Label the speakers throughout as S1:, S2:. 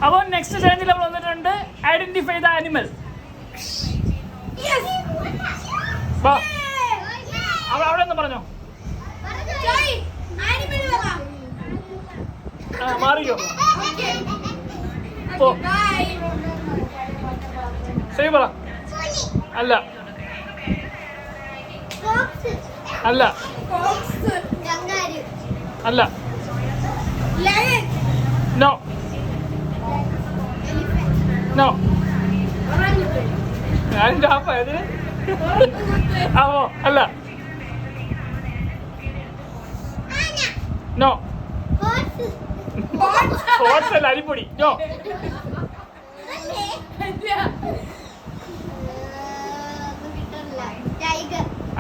S1: അപ്പോൾ നെക്സ്റ്റ് ചാലഞ്ചിൽ നമ്മൾ വന്നിട്ടുണ്ട് ഐഡന്റിഫൈ ദ ആനിമൽ. അവിടെ ഒന്ന് പറഞ്ഞോ. മാറിയോ? ഓ ശരി പറ. അല്ല അല്ല അല്ല. No no. ഞാനിന്റെ ആപ്പായതിന് ആവോ. അല്ല. നോ. ഹോർസ് അല്ല, അരിപ്പൊടി. നോ.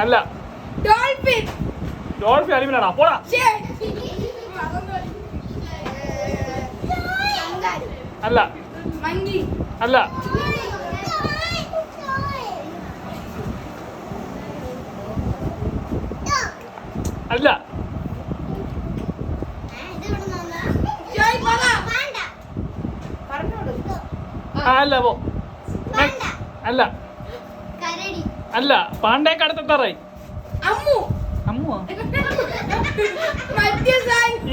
S1: അല്ല. ഡോൾഫിൻ. ഡോൾഫിൻ അനിമലാണോ? പോടാ. അല്ല. അല്ല. അല്ല. അല്ല പോ. അല്ല അല്ല. പാണ്ടേക്ക് അടുത്തെത്താറായി. അമ്മു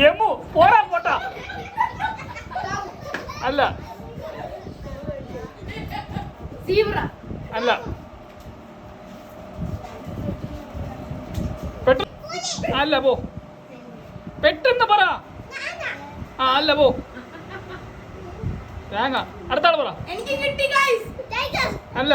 S1: യമു. പോടാ പോട്ടാ. അല്ല. അല്ല. അല്ല പോ. പെട്ടെന്ന് പറ. അല്ല പോ. തേങ്ങ. അടുത്താള് പറ. അല്ല.